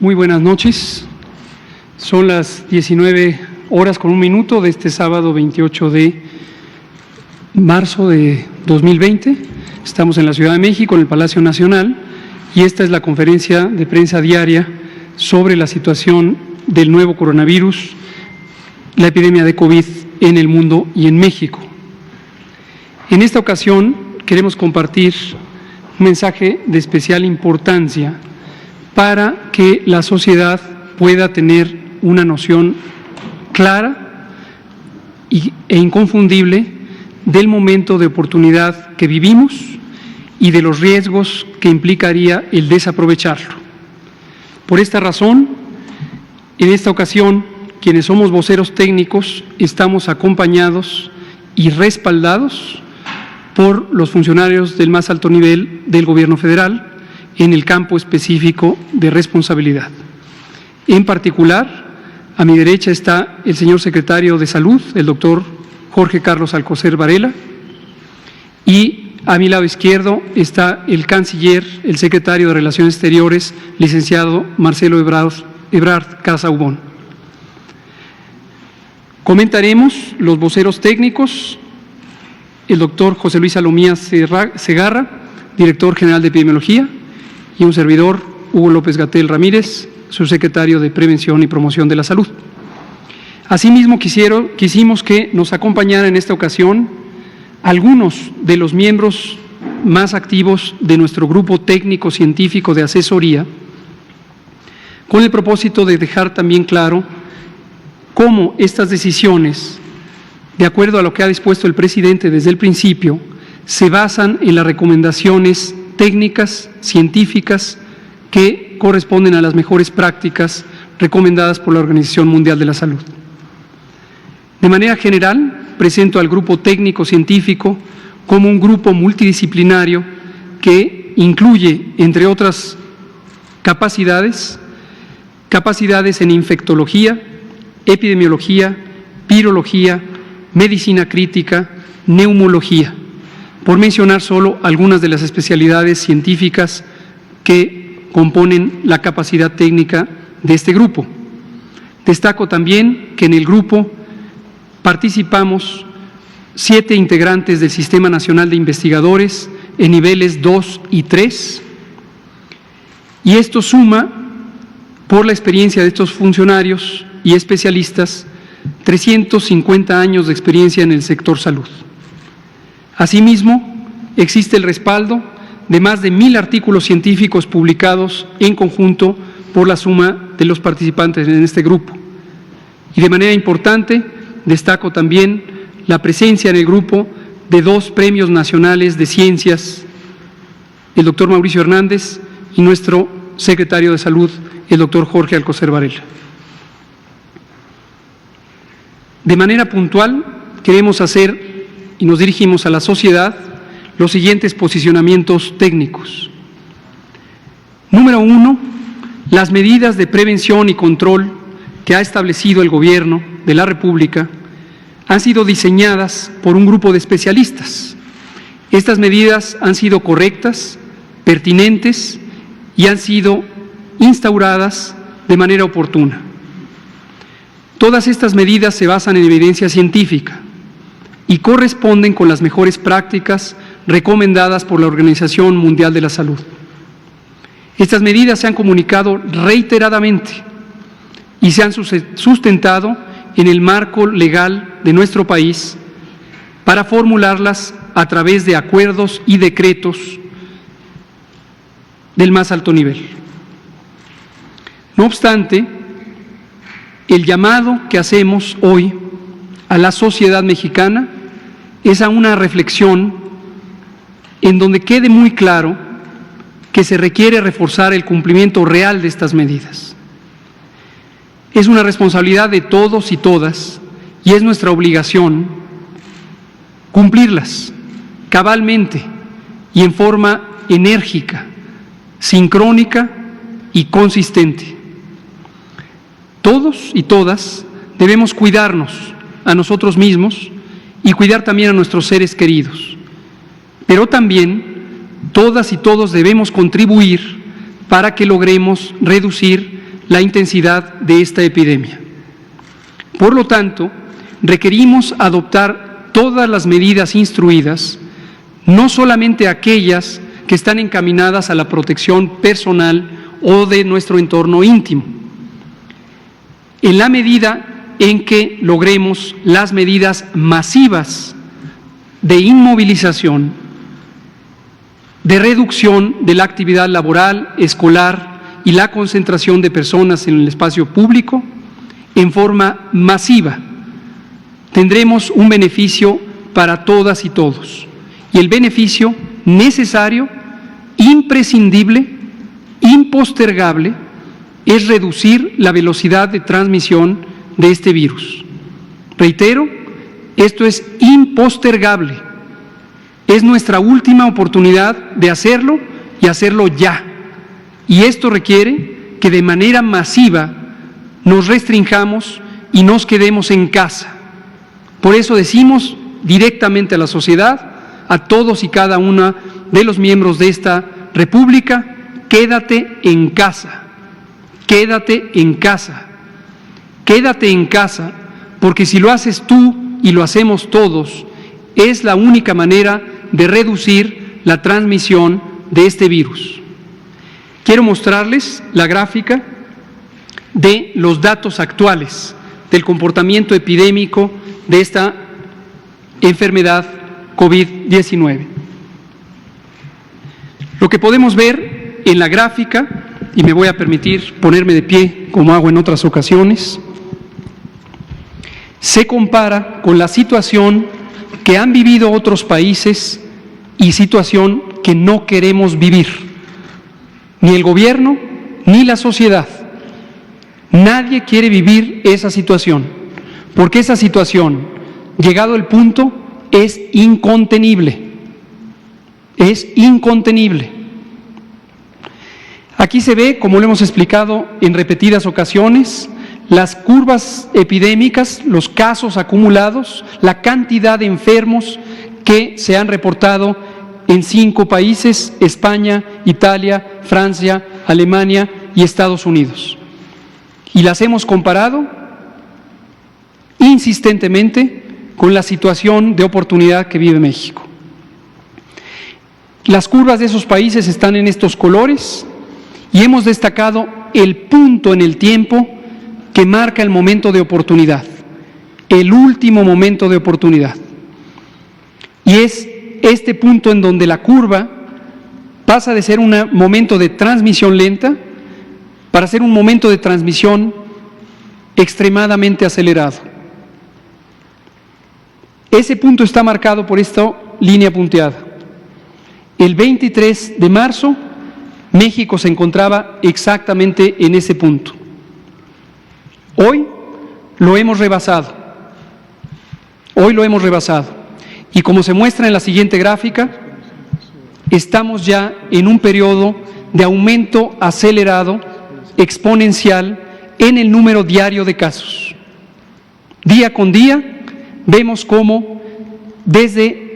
Muy buenas noches. Son las 19:01 de este sábado 28 de marzo de 2020. Estamos en la Ciudad de México, en el Palacio Nacional, y esta es la conferencia de prensa diaria sobre la situación del nuevo coronavirus, la epidemia de COVID en el mundo y en México. En esta ocasión queremos compartir un mensaje de especial importancia para que la sociedad pueda tener una noción clara e inconfundible del momento de oportunidad que vivimos y de los riesgos que implicaría el desaprovecharlo. Por esta razón, en esta ocasión, quienes somos voceros técnicos estamos acompañados y respaldados por los funcionarios del más alto nivel del Gobierno federal en el campo específico de responsabilidad. En particular, a mi derecha está el señor secretario de Salud, el doctor Jorge Carlos Alcocer Varela, y a mi lado izquierdo está el canciller, el secretario de Relaciones Exteriores, licenciado Marcelo Ebrard Casaubon. Comentaremos los voceros técnicos, el doctor José Luis Salomía Segarra, director general de Epidemiología, y un servidor, Hugo López-Gatell Ramírez, subsecretario de Prevención y Promoción de la Salud. Asimismo, quisimos que nos acompañara en esta ocasión algunos de los miembros más activos de nuestro grupo técnico científico de asesoría, con el propósito de dejar también claro cómo estas decisiones, de acuerdo a lo que ha dispuesto el presidente desde el principio, se basan en las recomendaciones técnicas, científicas, que corresponden a las mejores prácticas recomendadas por la Organización Mundial de la Salud. De manera general, presento al grupo técnico científico como un grupo multidisciplinario que incluye, entre otras capacidades en infectología, epidemiología, virología, medicina crítica, neumología, por mencionar solo algunas de las especialidades científicas que componen la capacidad técnica de este grupo. Destaco también que en el grupo participamos 7 integrantes del Sistema Nacional de Investigadores en niveles 2 y 3, y esto suma, por la experiencia de estos funcionarios y especialistas, 350 años de experiencia en el sector salud. Asimismo, existe el respaldo de más de 1000 artículos científicos publicados en conjunto por la suma de los participantes en este grupo. Y de manera importante, destaco también la presencia en el grupo de 2 premios nacionales de ciencias, el doctor Mauricio Hernández y nuestro secretario de Salud, el doctor Jorge Alcocer Varela. De manera puntual, queremos hacer y nos dirigimos a la sociedad los siguientes posicionamientos técnicos. Número 1, las medidas de prevención y control que ha establecido el Gobierno de la República han sido diseñadas por un grupo de especialistas. Estas medidas han sido correctas, pertinentes y han sido instauradas de manera oportuna. Todas estas medidas se basan en evidencia científica y corresponden con las mejores prácticas recomendadas por la Organización Mundial de la Salud. Estas medidas se han comunicado reiteradamente y se han sustentado en el marco legal de nuestro país para formularlas a través de acuerdos y decretos del más alto nivel. No obstante, el llamado que hacemos hoy a la sociedad mexicana es a una reflexión en donde quede muy claro que se requiere reforzar el cumplimiento real de estas medidas. Es una responsabilidad de todos y todas y es nuestra obligación cumplirlas cabalmente y en forma enérgica, sincrónica y consistente. Todos y todas debemos cuidarnos a nosotros mismos y cuidar también a nuestros seres queridos, pero también todas y todos debemos contribuir para que logremos reducir la intensidad de esta epidemia. Por lo tanto, requerimos adoptar todas las medidas instruidas, no solamente aquellas que están encaminadas a la protección personal o de nuestro entorno íntimo. En la medida en que logremos las medidas masivas de inmovilización, de reducción de la actividad laboral, escolar y la concentración de personas en el espacio público, en forma masiva, tendremos un beneficio para todas y todos. Y el beneficio necesario, imprescindible, impostergable, es reducir la velocidad de transmisión de este virus. Reitero, esto es impostergable. Es nuestra última oportunidad de hacerlo y hacerlo ya. Y esto requiere que de manera masiva nos restringamos y nos quedemos en casa. Por eso decimos directamente a la sociedad, a todos y cada uno de los miembros de esta República, quédate en casa, quédate en casa, quédate en casa, porque si lo haces tú y lo hacemos todos, es la única manera de reducir la transmisión de este virus. Quiero mostrarles la gráfica de los datos actuales del comportamiento epidémico de esta enfermedad COVID-19. Lo que podemos ver en la gráfica, y me voy a permitir ponerme de pie como hago en otras ocasiones, se compara con la situación que han vivido otros países y situación que no queremos vivir, ni el gobierno ni la sociedad. Nadie quiere vivir esa situación, porque esa situación, llegado el punto, es incontenible. Es incontenible. Aquí se ve, como lo hemos explicado en repetidas ocasiones, las curvas epidémicas, los casos acumulados, la cantidad de enfermos que se han reportado en 5 países: España, Italia, Francia, Alemania y Estados Unidos. Y las hemos comparado insistentemente con la situación de oportunidad que vive México. Las curvas de esos países están en estos colores y hemos destacado el punto en el tiempo que marca el momento de oportunidad, el último momento de oportunidad. Y es este punto en donde la curva pasa de ser un momento de transmisión lenta para ser un momento de transmisión extremadamente acelerado. Ese punto está marcado por esta línea punteada. El 23 de marzo, México se encontraba exactamente en ese punto. Hoy lo hemos rebasado. Hoy lo hemos rebasado. Y como se muestra en la siguiente gráfica, estamos ya en un periodo de aumento acelerado, exponencial, en el número diario de casos. Día con día vemos cómo desde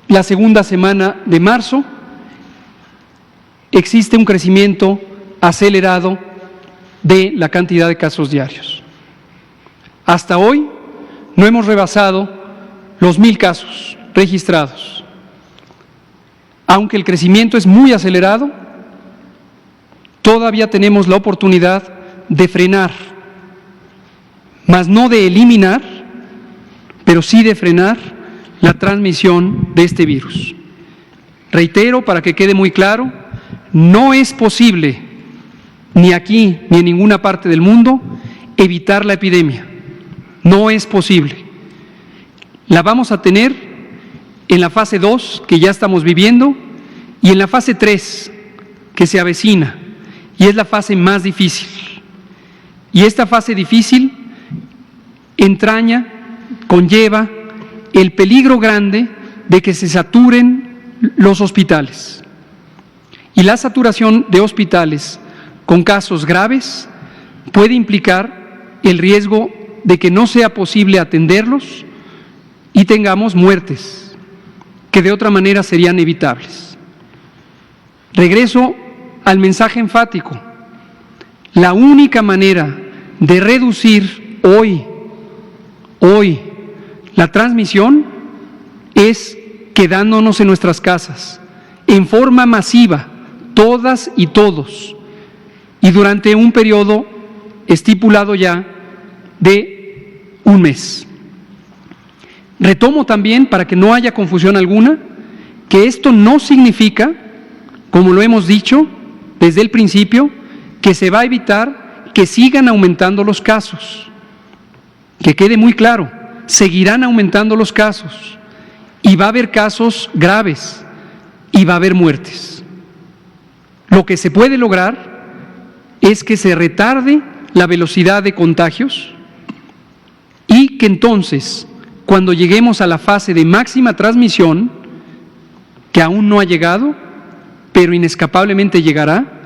la segunda semana de marzo existe un crecimiento acelerado de la cantidad de casos diarios. Hasta hoy no hemos rebasado los 1,000 casos registrados. Aunque el crecimiento es muy acelerado, todavía tenemos la oportunidad de frenar, mas no de eliminar, pero sí de frenar la transmisión de este virus. Reitero, para que quede muy claro, no es posible, ni aquí ni en ninguna parte del mundo, evitar la epidemia. No es posible. La vamos a tener en la fase 2, que ya estamos viviendo, y en la fase 3, que se avecina, y es la fase más difícil. Y esta fase difícil entraña, conlleva el peligro grande de que se saturen los hospitales. Y la saturación de hospitales con casos graves puede implicar el riesgo de que no sea posible atenderlos y tengamos muertes que de otra manera serían evitables. Regreso al mensaje enfático. La única manera de reducir hoy la transmisión es quedándonos en nuestras casas, en forma masiva, todas y todos, y durante un periodo estipulado ya de un mes. Retomo también, para que no haya confusión alguna, que esto no significa, como lo hemos dicho desde el principio, que se va a evitar que sigan aumentando los casos. Que quede muy claro, seguirán aumentando los casos y va a haber casos graves y va a haber muertes. Lo que se puede lograr es que se retarde la velocidad de contagios y que entonces, cuando lleguemos a la fase de máxima transmisión, que aún no ha llegado, pero inescapablemente llegará,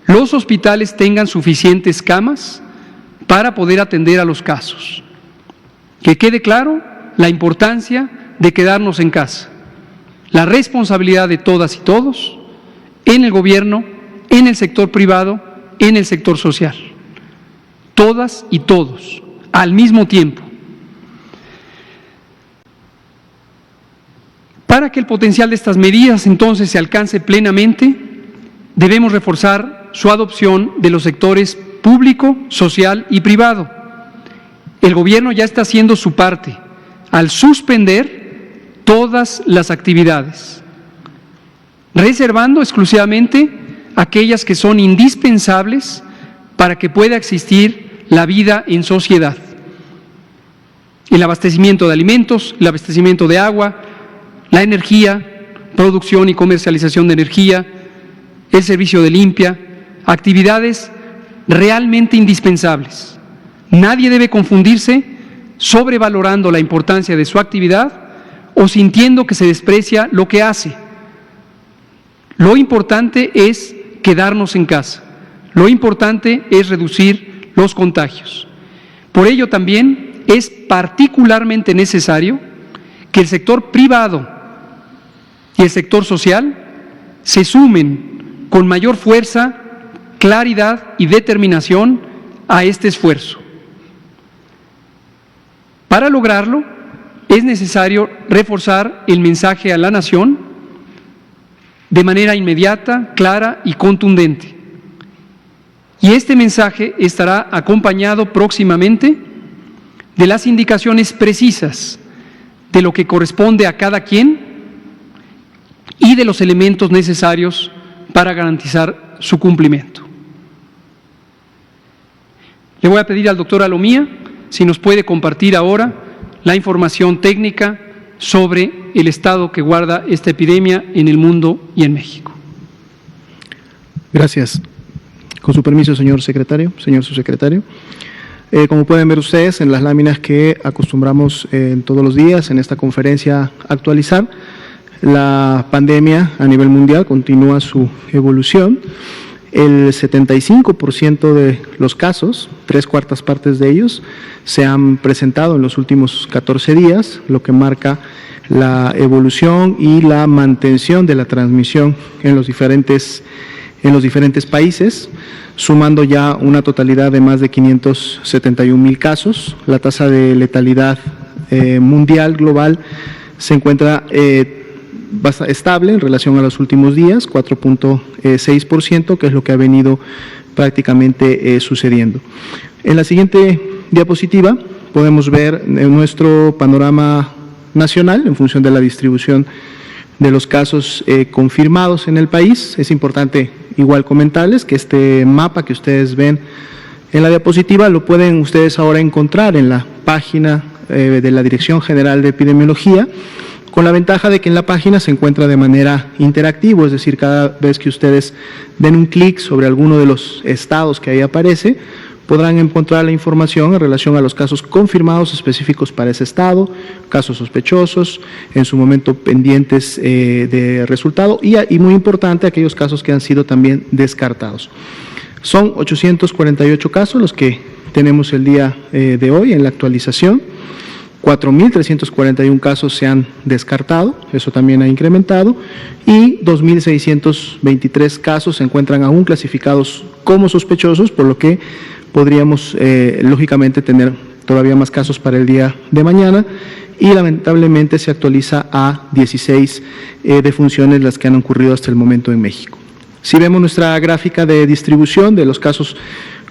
los hospitales tengan suficientes camas para poder atender a los casos. Que quede claro la importancia de quedarnos en casa, la responsabilidad de todas y todos, en el gobierno, en el sector privado, en el sector social. Todas y todos, al mismo tiempo. Para que el potencial de estas medidas entonces se alcance plenamente, debemos reforzar su adopción de los sectores público, social y privado. El gobierno ya está haciendo su parte al suspender todas las actividades, reservando exclusivamente aquellas que son indispensables para que pueda existir la vida en sociedad. El abastecimiento de alimentos, el abastecimiento de agua, la energía, producción y comercialización de energía, el servicio de limpia, actividades realmente indispensables. Nadie debe confundirse sobrevalorando la importancia de su actividad o sintiendo que se desprecia lo que hace. Lo importante es quedarnos en casa. Lo importante es reducir los contagios. Por ello también es particularmente necesario que el sector privado y el sector social se sumen con mayor fuerza, claridad y determinación a este esfuerzo. Para lograrlo, es necesario reforzar el mensaje a la nación de manera inmediata, clara y contundente. Y este mensaje estará acompañado próximamente de las indicaciones precisas de lo que corresponde a cada quien y de los elementos necesarios para garantizar su cumplimiento. Le voy a pedir al doctor Alomía si nos puede compartir ahora la información técnica sobre el estado que guarda esta epidemia en el mundo y en México. Gracias. Con su permiso, señor secretario, señor subsecretario. Como pueden ver ustedes en las láminas que acostumbramos todos los días en esta conferencia actualizar, la pandemia a nivel mundial continúa su evolución. El 75% de los casos, 3/4 partes de ellos, se han presentado en los últimos 14 días, lo que marca la evolución y la mantención de la transmisión en los diferentes países, sumando ya una totalidad de más de 571,000 casos. La tasa de letalidad mundial, global, se encuentra estable en relación a los últimos días, 4.6%, que es lo que ha venido prácticamente sucediendo. En la siguiente diapositiva podemos ver nuestro panorama nacional en función de la distribución de los casos confirmados en el país. Es importante igual comentarles que este mapa que ustedes ven en la diapositiva lo pueden ustedes ahora encontrar en la página de la Dirección General de Epidemiología, con la ventaja de que en la página se encuentra de manera interactiva, es decir, cada vez que ustedes den un clic sobre alguno de los estados que ahí aparece, podrán encontrar la información en relación a los casos confirmados específicos para ese estado, casos sospechosos, en su momento pendientes de resultado y muy importante, aquellos casos que han sido también descartados. Son 848 casos los que tenemos el día de hoy en la actualización. 4.341 casos se han descartado, eso también ha incrementado, y 2.623 casos se encuentran aún clasificados como sospechosos, por lo que podríamos lógicamente tener todavía más casos para el día de mañana, y lamentablemente se actualiza a 16 defunciones las que han ocurrido hasta el momento en México. Si vemos nuestra gráfica de distribución de los casos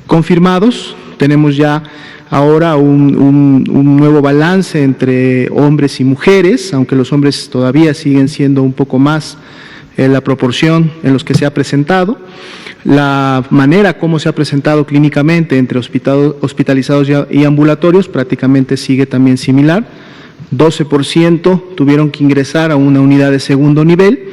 confirmados, tenemos ya ahora un nuevo balance entre hombres y mujeres, aunque los hombres todavía siguen siendo un poco más la proporción en los que se ha presentado. La manera como se ha presentado clínicamente entre hospitalizados y ambulatorios prácticamente sigue también similar. 12% tuvieron que ingresar a una unidad de segundo nivel,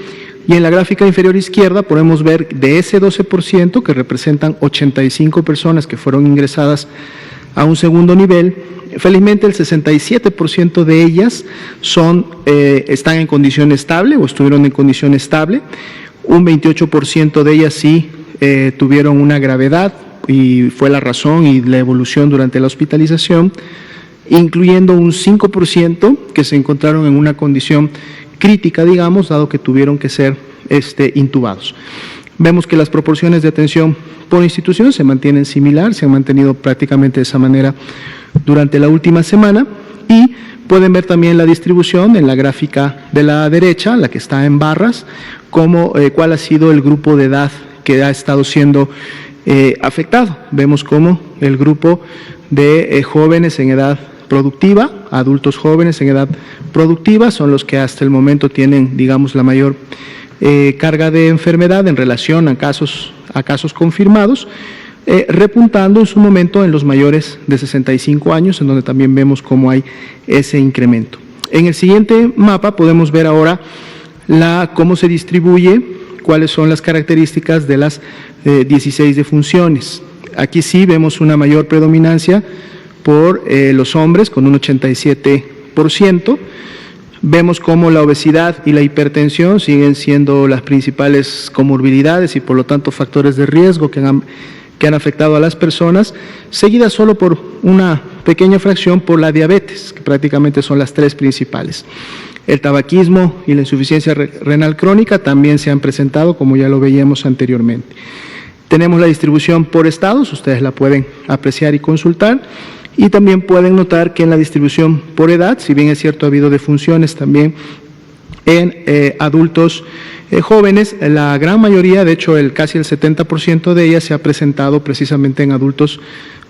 y en la gráfica inferior izquierda podemos ver de ese 12%, que representan 85 personas que fueron ingresadas a un segundo nivel, felizmente el 67% de ellas están en condición estable o estuvieron en condición estable. Un 28% de ellas sí tuvieron una gravedad y fue la razón y la evolución durante la hospitalización, incluyendo un 5% que se encontraron en una condición crítica, digamos, dado que tuvieron que ser intubados. Vemos que las proporciones de atención por institución se mantienen similar, se han mantenido prácticamente de esa manera durante la última semana, y pueden ver también la distribución en la gráfica de la derecha, la que está en barras, cuál ha sido el grupo de edad que ha estado siendo afectado. Vemos cómo el grupo de jóvenes en edad productiva, adultos jóvenes en edad productiva, son los que hasta el momento tienen, digamos, la mayor carga de enfermedad en relación a casos confirmados, repuntando en su momento en los mayores de 65 años, en donde también vemos cómo hay ese incremento. En el siguiente mapa podemos ver ahora cómo se distribuye, cuáles son las características de las 16 defunciones. Aquí sí vemos una mayor predominancia por los hombres, con un 87%. Vemos cómo la obesidad y la hipertensión siguen siendo las principales comorbilidades y por lo tanto factores de riesgo que han afectado a las personas, seguidas solo por una pequeña fracción por la diabetes, que prácticamente son las tres principales. El tabaquismo y la insuficiencia renal crónica también se han presentado, como ya lo veíamos anteriormente. Tenemos la distribución por estados, ustedes la pueden apreciar y consultar, y también pueden notar que en la distribución por edad, si bien es cierto ha habido defunciones también en adultos jóvenes, la gran mayoría, de hecho casi el 70% de ellas se ha presentado precisamente en adultos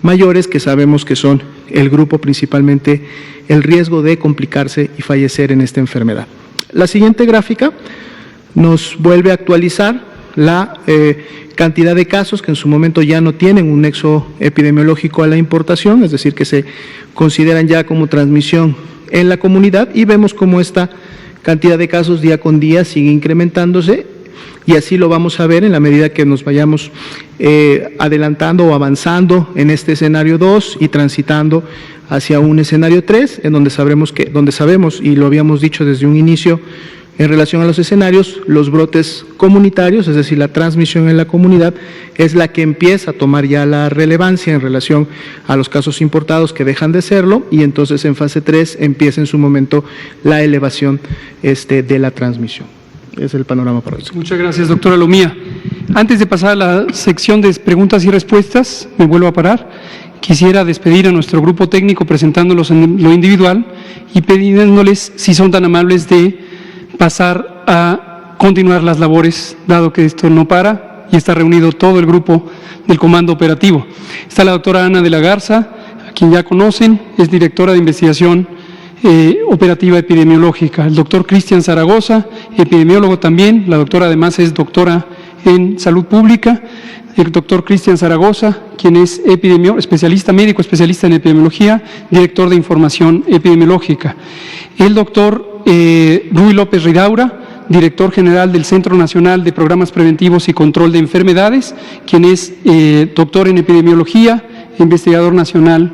mayores, que sabemos que son el grupo principalmente el riesgo de complicarse y fallecer en esta enfermedad. La siguiente gráfica nos vuelve a actualizar la cantidad de casos que en su momento ya no tienen un nexo epidemiológico a la importación, es decir, que se consideran ya como transmisión en la comunidad, y vemos cómo esta cantidad de casos día con día sigue incrementándose, y así lo vamos a ver en la medida que nos vayamos adelantando o avanzando en este escenario 2 y transitando hacia un escenario 3, en donde sabemos, y lo habíamos dicho desde un inicio, en relación a los escenarios, los brotes comunitarios, es decir, la transmisión en la comunidad, es la que empieza a tomar ya la relevancia en relación a los casos importados que dejan de serlo, y entonces en fase 3 empieza en su momento la elevación de la transmisión. Es el panorama para hoy. Muchas gracias, doctora Lomía. Antes de pasar a la sección de preguntas y respuestas, me vuelvo a parar. Quisiera despedir a nuestro grupo técnico presentándolos en lo individual y pidiéndoles, si son tan amables, de pasar a continuar las labores, dado que esto no para y está reunido todo el grupo del Comando Operativo. Está la doctora Ana de la Garza, a quien ya conocen, es directora de investigación operativa epidemiológica. El doctor Cristian Zaragoza, epidemiólogo también, la doctora además es doctora en salud pública. El doctor Cristian Zaragoza, quien es especialista médico, especialista en epidemiología, director de información epidemiológica. El doctor Rui López Ridaura, director general del Centro Nacional de Programas Preventivos y Control de Enfermedades, quien es doctor en epidemiología, investigador nacional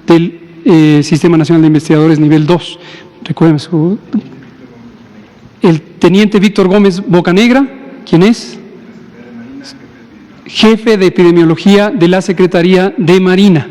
del Sistema Nacional de Investigadores nivel 2. Recuerden el teniente Víctor Gómez Bocanegra, quien es jefe de epidemiología de la Secretaría de Marina.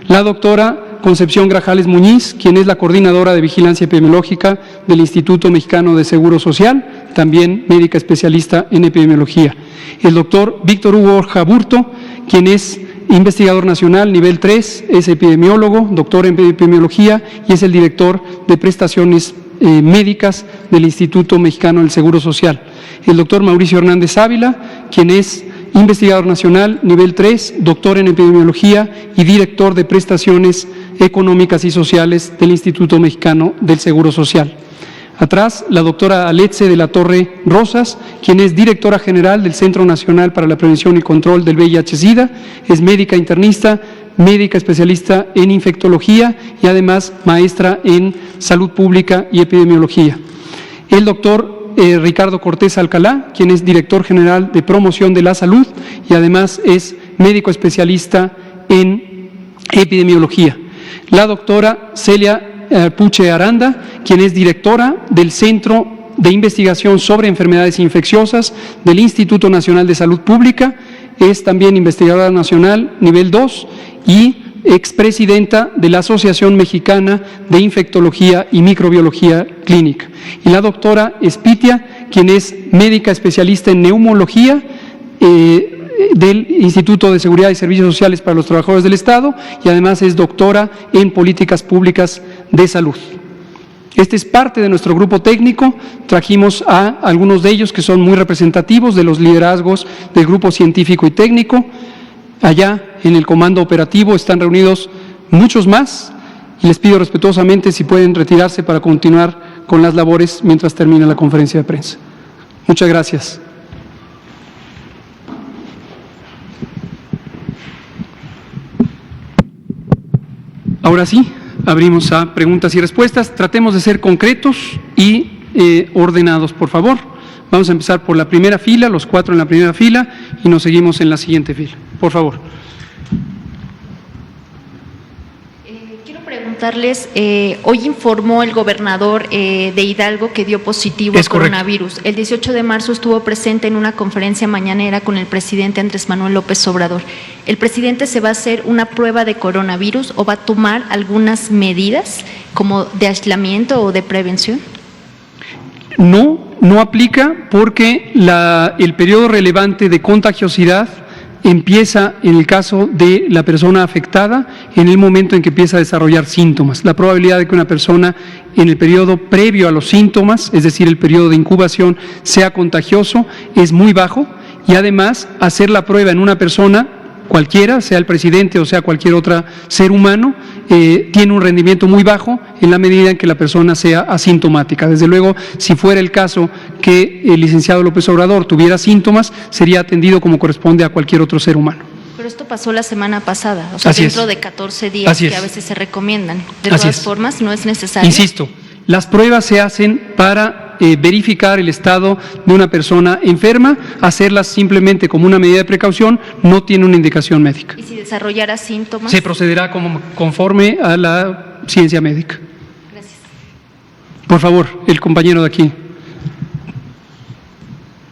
La doctora Concepción Grajales Muñiz, quien es la coordinadora de vigilancia epidemiológica del Instituto Mexicano de Seguro Social, también médica especialista en epidemiología. El doctor Víctor Hugo Borja Burto, quien es investigador nacional nivel 3, es epidemiólogo, doctor en epidemiología y es el director de prestaciones médicas del Instituto Mexicano del Seguro Social. El doctor Mauricio Hernández Ávila, quien es investigador nacional nivel 3, doctor en epidemiología y director de prestaciones económicas y sociales del Instituto Mexicano del Seguro Social. Atrás, la doctora Aletze de la Torre Rosas, quien es directora general del Centro Nacional para la Prevención y Control del VIH-Sida, es médica internista, médica especialista en infectología y además maestra en salud pública y epidemiología. El doctor Ricardo Cortés Alcalá, quien es director general de promoción de la salud y además es médico especialista en epidemiología. La doctora Celia Puche Aranda, quien es directora del Centro de Investigación sobre Enfermedades Infecciosas del Instituto Nacional de Salud Pública, es también investigadora nacional nivel 2 y expresidenta de la Asociación Mexicana de Infectología y Microbiología Clínica. Y la doctora Espitia, quien es médica especialista en neumología del Instituto de Seguridad y Servicios Sociales para los Trabajadores del Estado y además es doctora en Políticas Públicas de Salud. Este es parte de nuestro grupo técnico, trajimos a algunos de ellos que son muy representativos de los liderazgos del grupo científico y técnico. Allá en el comando operativo están reunidos muchos más y les pido respetuosamente si pueden retirarse para continuar con las labores mientras termina la conferencia de prensa. Muchas gracias. Ahora sí, abrimos a preguntas y respuestas. Tratemos de ser concretos y ordenados, por favor. Vamos a empezar por la primera fila, los 4 en la primera fila, y nos seguimos en la siguiente fila. Por favor. Quiero preguntarles, hoy informó el gobernador de Hidalgo que dio positivo al coronavirus. El 18 de marzo estuvo presente en una conferencia mañanera con el presidente Andrés Manuel López Obrador. ¿El presidente se va a hacer una prueba de coronavirus o va a tomar algunas medidas como de aislamiento o de prevención? No aplica porque el periodo relevante de contagiosidad empieza en el caso de la persona afectada en el momento en que empieza a desarrollar síntomas. La probabilidad de que una persona en el periodo previo a los síntomas, es decir, el periodo de incubación, sea contagioso es muy bajo y además hacer la prueba en una persona cualquiera, sea el presidente o sea cualquier otro ser humano, tiene un rendimiento muy bajo en la medida en que la persona sea asintomática. Desde luego, si fuera el caso que el licenciado López Obrador tuviera síntomas, sería atendido como corresponde a cualquier otro ser humano. Pero esto pasó la semana pasada, o sea, dentro de 14 días que a veces se recomiendan. De todas formas, no es necesario. Insisto, las pruebas se hacen para verificar el estado de una persona enferma, hacerlas simplemente como una medida de precaución, no tiene una indicación médica. ¿Y si desarrollara síntomas? Se procederá conforme a la ciencia médica. Gracias. Por favor, el compañero de aquí.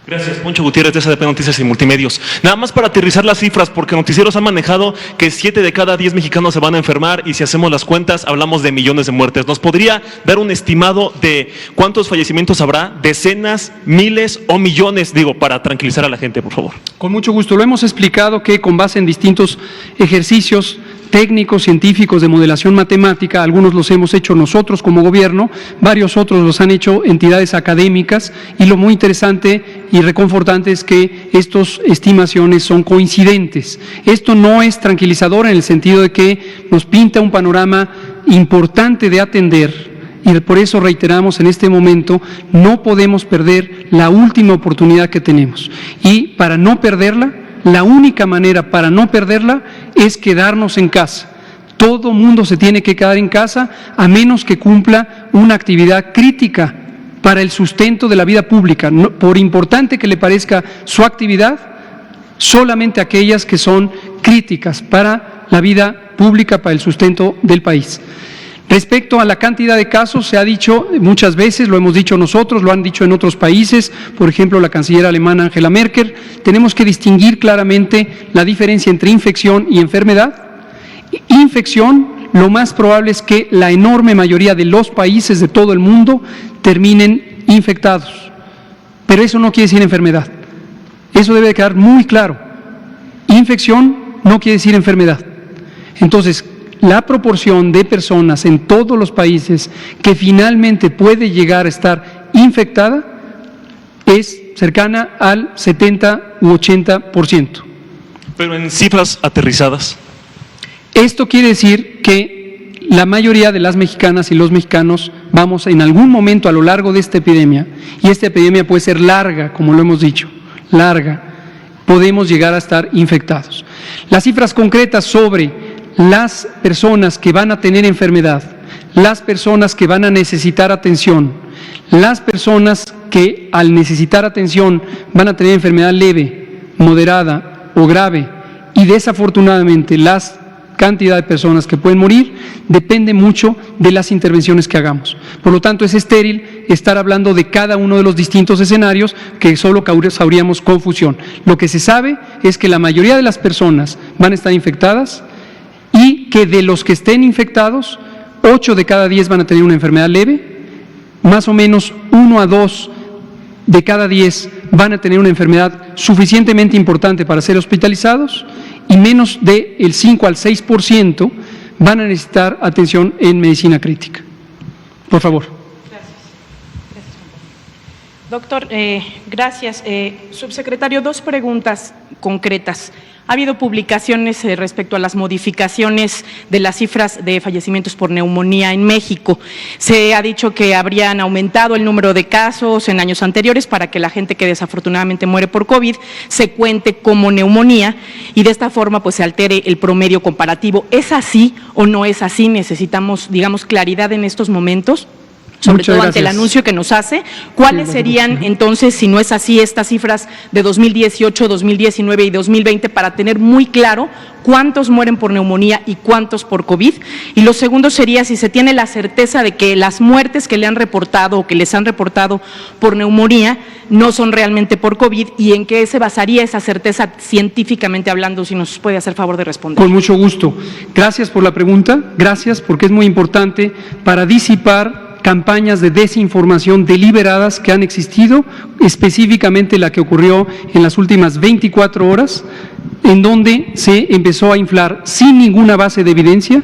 Gracias, Poncho Gutiérrez de SDP Noticias y Multimedios. Nada más para aterrizar las cifras, porque noticieros han manejado que 7 de cada 10 mexicanos se van a enfermar y si hacemos las cuentas hablamos de millones de muertes. ¿Nos podría dar un estimado de cuántos fallecimientos habrá? ¿Decenas, miles o millones? Digo, para tranquilizar a la gente, por favor. Con mucho gusto. Lo hemos explicado que con base en distintos ejercicios técnicos, científicos de modelación matemática, algunos los hemos hecho nosotros como gobierno, varios otros los han hecho entidades académicas y lo muy interesante y reconfortante es que estas estimaciones son coincidentes. Esto no es tranquilizador en el sentido de que nos pinta un panorama importante de atender y por eso reiteramos en este momento, no podemos perder la última oportunidad que tenemos y para no perderla, la única manera para no perderla es quedarnos en casa. Todo mundo se tiene que quedar en casa a menos que cumpla una actividad crítica para el sustento de la vida pública. No, por importante que le parezca su actividad, solamente aquellas que son críticas para la vida pública, para el sustento del país. Respecto a la cantidad de casos, se ha dicho muchas veces, lo hemos dicho nosotros, lo han dicho en otros países, por ejemplo la canciller alemana Angela Merkel, tenemos que distinguir claramente la diferencia entre infección y enfermedad. Infección lo más probable es que la enorme mayoría de los países de todo el mundo terminen infectados. Pero eso no quiere decir enfermedad. Eso debe quedar muy claro. Infección no quiere decir enfermedad. Entonces, la proporción de personas en todos los países que finalmente puede llegar a estar infectada es cercana al 70 u 80%. Pero en cifras aterrizadas. Esto quiere decir que la mayoría de las mexicanas y los mexicanos vamos en algún momento a lo largo de esta epidemia, y esta epidemia puede ser larga, como lo hemos dicho, larga, podemos llegar a estar infectados. Las cifras concretas sobre las personas que van a tener enfermedad, las personas que van a necesitar atención, las personas que al necesitar atención van a tener enfermedad leve, moderada o grave, y desafortunadamente las cantidad de personas que pueden morir depende mucho de las intervenciones que hagamos. Por lo tanto, es estéril estar hablando de cada uno de los distintos escenarios, que solo causaríamos confusión. Lo que se sabe es que la mayoría de las personas van a estar infectadas y que de los que estén infectados, 8 de cada 10 van a tener una enfermedad leve, más o menos 1 a 2 de cada 10 van a tener una enfermedad suficientemente importante para ser hospitalizados, y menos del 5 al 6% van a necesitar atención en medicina crítica. Por favor. Doctor, gracias. Subsecretario, 2 preguntas concretas. Ha habido publicaciones respecto a las modificaciones de las cifras de fallecimientos por neumonía en México. Se ha dicho que habrían aumentado el número de casos en años anteriores para que la gente que desafortunadamente muere por COVID se cuente como neumonía y de esta forma pues se altere el promedio comparativo. ¿Es así o no es así? Necesitamos, digamos, claridad en estos momentos. Sobre todo ante el anuncio que nos hace. ¿Cuáles serían entonces, si no es así, estas cifras de 2018, 2019 y 2020 para tener muy claro cuántos mueren por neumonía y cuántos por COVID? Y lo segundo sería si se tiene la certeza de que las muertes que le han reportado o que les han reportado por neumonía no son realmente por COVID, y en qué se basaría esa certeza científicamente hablando, si nos puede hacer favor de responder. Con mucho gusto. Gracias por la pregunta, gracias, porque es muy importante para disipar campañas de desinformación deliberadas que han existido, específicamente la que ocurrió en las últimas 24 horas, en donde se empezó a inflar sin ninguna base de evidencia,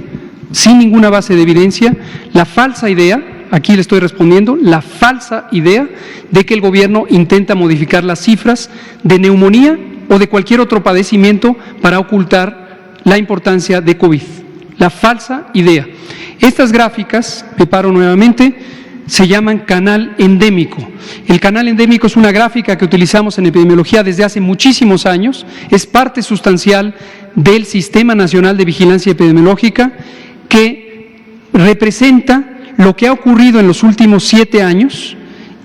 la falsa idea, aquí le estoy respondiendo, la falsa idea de que el gobierno intenta modificar las cifras de neumonía o de cualquier otro padecimiento para ocultar la importancia de COVID. La falsa idea. Estas gráficas, me paro nuevamente, se llaman canal endémico. El canal endémico es una gráfica que utilizamos en epidemiología desde hace muchísimos años, es parte sustancial del Sistema Nacional de Vigilancia Epidemiológica, que representa lo que ha ocurrido en los últimos 7 años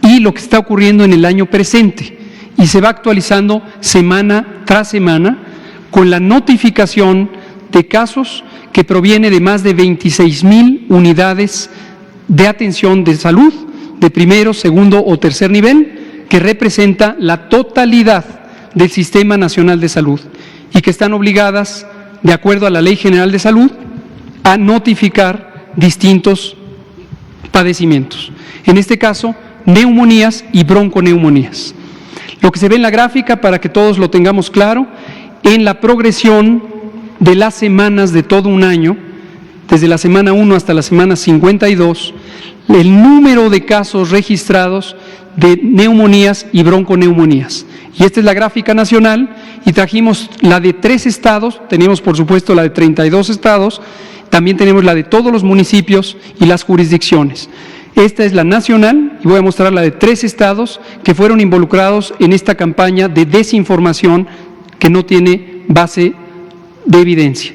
y lo que está ocurriendo en el año presente, y se va actualizando semana tras semana con la notificación de casos que proviene de más de 26,000 unidades de atención de salud de primero, segundo o tercer nivel, que representa la totalidad del Sistema Nacional de Salud y que están obligadas, de acuerdo a la Ley General de Salud, a notificar distintos padecimientos. En este caso, neumonías y bronconeumonías. Lo que se ve en la gráfica, para que todos lo tengamos claro, en la progresión de las semanas de todo un año, desde la semana 1 hasta la semana 52, el número de casos registrados de neumonías y bronconeumonías. Y esta es la gráfica nacional, y trajimos la de 3 estados, tenemos por supuesto la de 32 estados, también tenemos la de todos los municipios y las jurisdicciones. Esta es la nacional, y voy a mostrar la de 3 estados que fueron involucrados en esta campaña de desinformación que no tiene base de evidencia.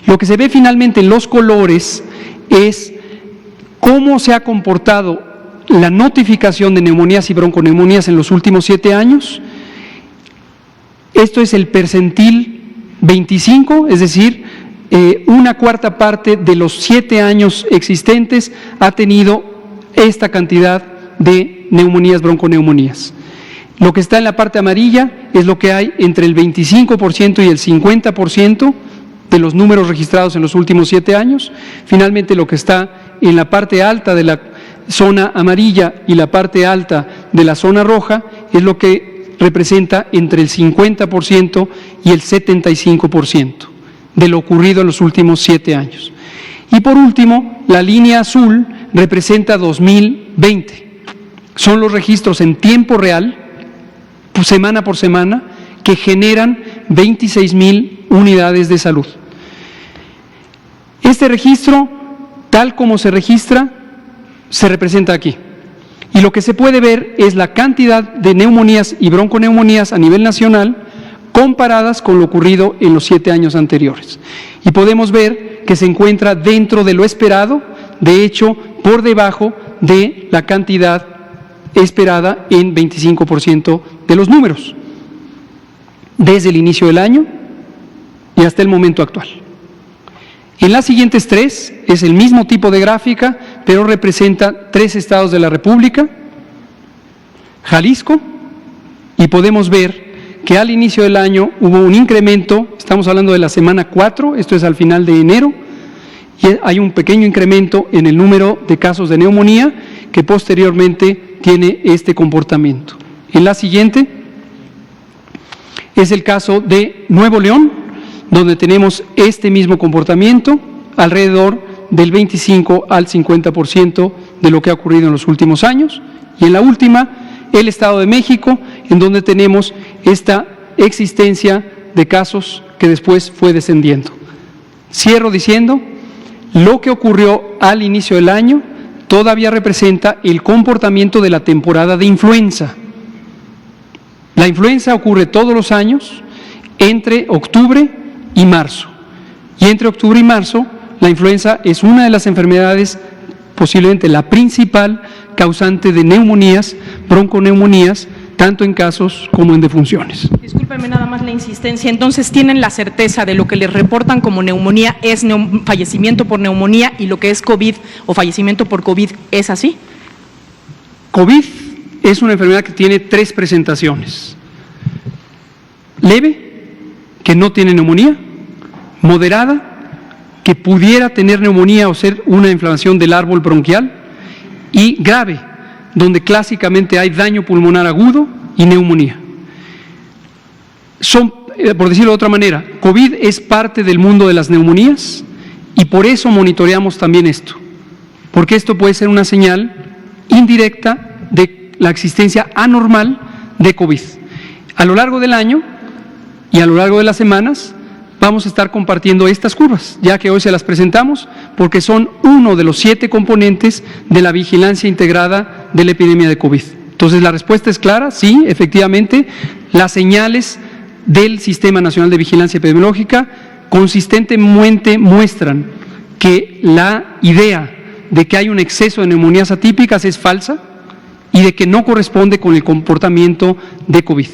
Lo que se ve finalmente en los colores es cómo se ha comportado la notificación de neumonías y bronconeumonías en los últimos 7 años. Esto es el percentil 25, es decir, una cuarta parte de los 7 años existentes ha tenido esta cantidad de neumonías, bronconeumonías. Lo que está en la parte amarilla es lo que hay entre el 25% y el 50% de los números registrados en los últimos 7 años. Finalmente, lo que está en la parte alta de la zona amarilla y la parte alta de la zona roja es lo que representa entre el 50% y el 75% de lo ocurrido en los últimos 7 años. Y por último, la línea azul representa 2020. Son los registros en tiempo real, semana por semana, que generan 26,000 unidades de salud. Este registro, tal como se registra, se representa aquí. Y lo que se puede ver es la cantidad de neumonías y bronconeumonías a nivel nacional comparadas con lo ocurrido en los 7 años anteriores. Y podemos ver que se encuentra dentro de lo esperado, de hecho, por debajo de la cantidad esperada en 25% de los números, desde el inicio del año y hasta el momento actual. En las siguientes 3 es el mismo tipo de gráfica, pero representa 3 estados de la República, Jalisco, y podemos ver que al inicio del año hubo un incremento, estamos hablando de la semana 4, esto es al final de enero, y hay un pequeño incremento en el número de casos de neumonía que posteriormente tiene este comportamiento. En la siguiente es el caso de Nuevo León, donde tenemos este mismo comportamiento, alrededor del 25 al 50% de lo que ha ocurrido en los últimos años. Y en la última, el Estado de México, en donde tenemos esta existencia de casos que después fue descendiendo. Cierro diciendo, lo que ocurrió al inicio del año todavía representa el comportamiento de la temporada de influenza. La influenza ocurre todos los años entre octubre y marzo. Y entre octubre y marzo, la influenza es una de las enfermedades, posiblemente la principal causante de neumonías, bronconeumonías, tanto en casos como en defunciones. Discúlpeme nada más la insistencia. Entonces, ¿tienen la certeza de lo que les reportan como neumonía es fallecimiento por neumonía y lo que es COVID o fallecimiento por COVID es así? COVID es una enfermedad que tiene 3 presentaciones. Leve, que no tiene neumonía; moderada, que pudiera tener neumonía o ser una inflamación del árbol bronquial; y grave, donde clásicamente hay daño pulmonar agudo y neumonía. Son, por decirlo de otra manera, COVID es parte del mundo de las neumonías y por eso monitoreamos también esto, porque esto puede ser una señal indirecta de la existencia anormal de COVID. A lo largo del año y a lo largo de las semanas vamos a estar compartiendo estas curvas, ya que hoy se las presentamos, porque son uno de los 7 componentes de la vigilancia integrada de la epidemia de COVID. Entonces, la respuesta es clara, sí, efectivamente, las señales del Sistema Nacional de Vigilancia Epidemiológica consistentemente muestran que la idea de que hay un exceso de neumonías atípicas es falsa y de que no corresponde con el comportamiento de COVID.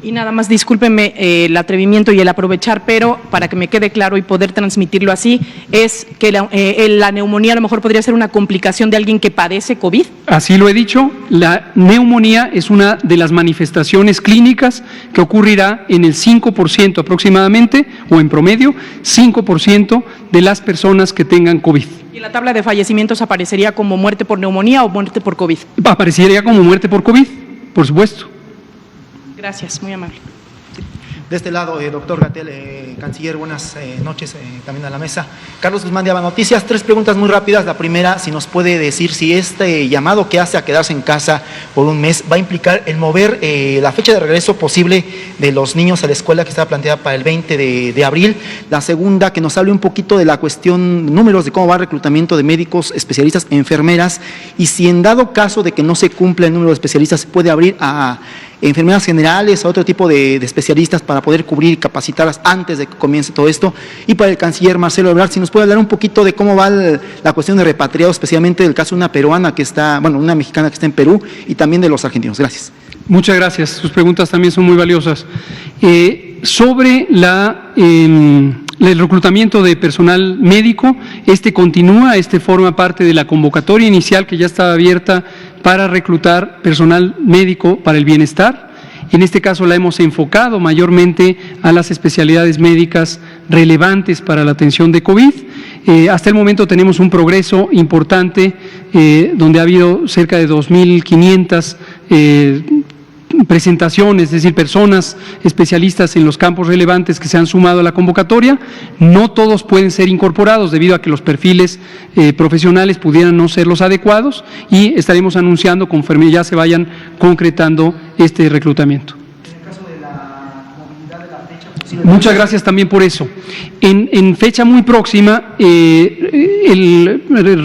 Y nada más, discúlpenme el atrevimiento y el aprovechar, pero para que me quede claro y poder transmitirlo así, es que la neumonía a lo mejor podría ser una complicación de alguien que padece COVID. Así lo he dicho, la neumonía es una de las manifestaciones clínicas que ocurrirá en el 5% aproximadamente, o en promedio, 5% de las personas que tengan COVID. ¿Y la tabla de fallecimientos aparecería como muerte por neumonía o muerte por COVID? Aparecería como muerte por COVID, por supuesto. Gracias, muy amable. De este lado, doctor Gatell, canciller, buenas noches también a la mesa. Carlos Guzmán de Aba Noticias, 3 preguntas muy rápidas. La primera, si nos puede decir si este llamado que hace a quedarse en casa por un mes va a implicar el mover la fecha de regreso posible de los niños a la escuela que estaba planteada para el 20 de abril. La segunda, que nos hable un poquito de la cuestión, números de cómo va el reclutamiento de médicos, especialistas, enfermeras, y si en dado caso de que no se cumpla el número de especialistas, se puede abrir a enfermeras generales, a otro tipo de especialistas para poder cubrir y capacitarlas antes de que comience todo esto. Y para el canciller Marcelo Ebrard, si nos puede hablar un poquito de cómo va la cuestión de repatriados, especialmente del caso de una peruana que está, bueno, una mexicana que está en Perú, y también de los argentinos. Gracias. Muchas gracias. Sus preguntas también son muy valiosas. Sobre el reclutamiento de personal médico, continúa, forma parte de la convocatoria inicial que ya estaba abierta para reclutar personal médico para el bienestar. En este caso la hemos enfocado mayormente a las especialidades médicas relevantes para la atención de COVID. Hasta el momento tenemos un progreso importante donde ha habido cerca de 2.500 presentaciones, es decir, personas especialistas en los campos relevantes que se han sumado a la convocatoria. No todos pueden ser incorporados debido a que los perfiles profesionales pudieran no ser los adecuados, y estaremos anunciando conforme ya se vayan concretando este reclutamiento. Muchas gracias también por eso. En fecha muy próxima,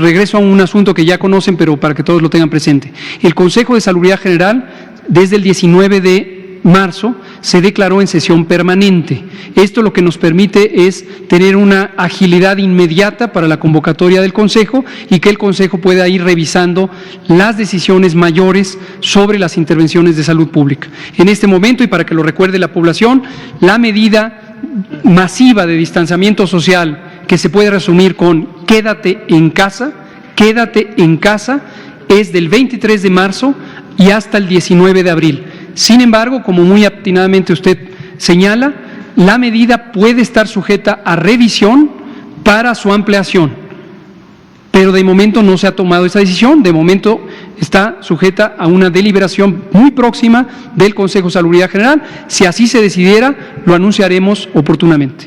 regreso a un asunto que ya conocen, pero para que todos lo tengan presente. El Consejo de Salubridad General, desde el 19 de marzo, se declaró en sesión permanente. Esto lo que nos permite es tener una agilidad inmediata para la convocatoria del Consejo y que el Consejo pueda ir revisando las decisiones mayores sobre las intervenciones de salud pública. En este momento, y para que lo recuerde la población, la medida masiva de distanciamiento social, que se puede resumir con quédate en casa, es del 23 de marzo y hasta el 19 de abril. Sin embargo, como muy atinadamente usted señala, la medida puede estar sujeta a revisión para su ampliación, pero de momento no se ha tomado esa decisión. De momento está sujeta a una deliberación muy próxima del Consejo de Salubridad General. Si así se decidiera, lo anunciaremos oportunamente.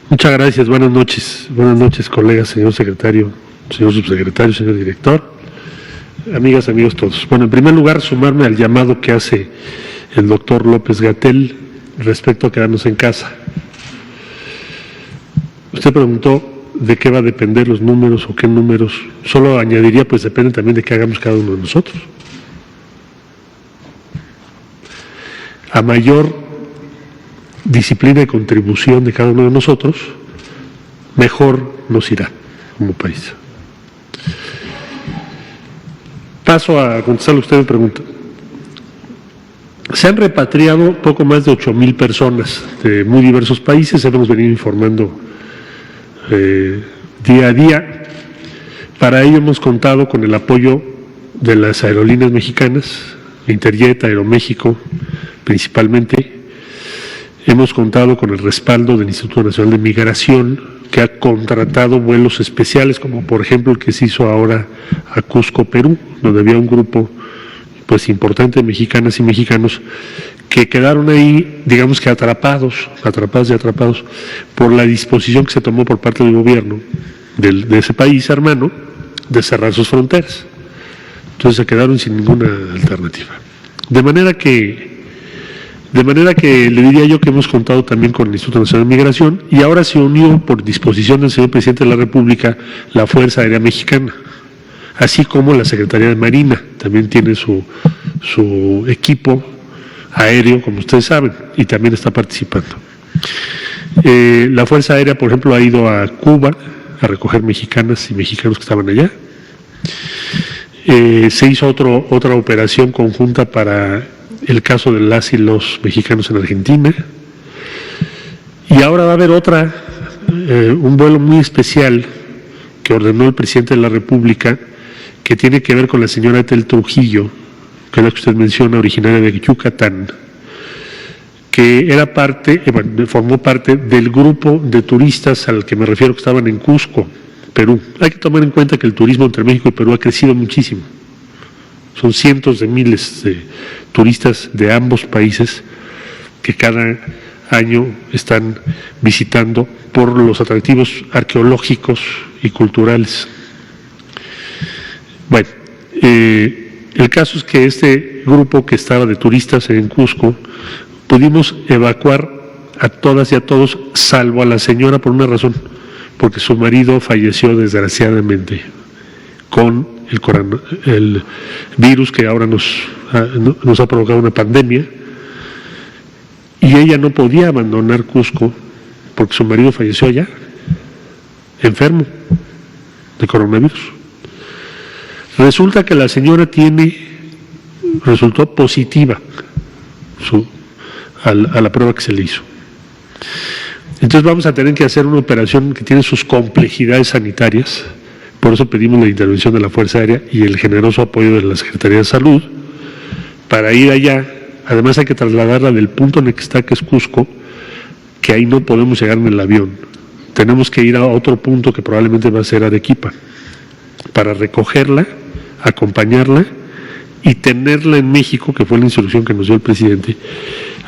Muchas gracias, buenas noches, colegas, señor secretario, señor subsecretario, señor director, amigas, amigos todos. Bueno, en primer lugar, sumarme al llamado que hace el doctor López-Gatell respecto a quedarnos en casa. Usted preguntó de qué va a depender los números o qué números. Solo añadiría, pues depende también de qué hagamos cada uno de nosotros. A mayor disciplina y contribución de cada uno de nosotros, mejor nos irá como país. Paso a contestarle a usted, me pregunta. Se han repatriado poco más de 8,000 personas de muy diversos países, hemos venido informando día a día. Para ello hemos contado con el apoyo de las aerolíneas mexicanas, Interjet, Aeroméxico principalmente. Hemos contado con el respaldo del Instituto Nacional de Migración, que ha contratado vuelos especiales, como por ejemplo el que se hizo ahora a Cusco, Perú, donde había un grupo pues importante de mexicanas y mexicanos que quedaron ahí, digamos que atrapados por la disposición que se tomó por parte del gobierno de ese país hermano de cerrar sus fronteras. Entonces se quedaron sin ninguna alternativa. De manera que le diría yo que hemos contado también con el Instituto Nacional de Migración, y ahora se unió por disposición del señor Presidente de la República la Fuerza Aérea Mexicana, así como la Secretaría de Marina, también tiene su equipo aéreo, como ustedes saben, y también está participando. La Fuerza Aérea, por ejemplo, ha ido a Cuba a recoger mexicanas y mexicanos que estaban allá. Se hizo otra operación conjunta para el caso de las y los mexicanos en Argentina, y ahora va a haber un vuelo muy especial que ordenó el Presidente de la República, que tiene que ver con la señora Ethel Trujillo, que es la que usted menciona, originaria de Yucatán, que era formó parte del grupo de turistas al que me refiero, que estaban en Cusco, Perú. Hay que tomar en cuenta que el turismo entre México y Perú ha crecido muchísimo. Son cientos de miles de turistas de ambos países que cada año están visitando por los atractivos arqueológicos y culturales. Bueno, el caso es que este grupo que estaba de turistas en Cusco, pudimos evacuar a todas y a todos, salvo a la señora por una razón, porque su marido falleció desgraciadamente con el virus que ahora nos ha provocado una pandemia, y ella no podía abandonar Cusco porque su marido falleció allá, enfermo de coronavirus. Resulta que la señora resultó positiva a la prueba que se le hizo. Entonces vamos a tener que hacer una operación que tiene sus complejidades sanitarias, Por eso pedimos la intervención de la Fuerza Aérea y el generoso apoyo de la Secretaría de Salud para ir allá. Además hay que trasladarla del punto en el que está, que es Cusco, que ahí no podemos llegar en el avión. Tenemos que ir a otro punto que probablemente va a ser Arequipa, para recogerla, acompañarla y tenerla en México, que fue la instrucción que nos dio el presidente,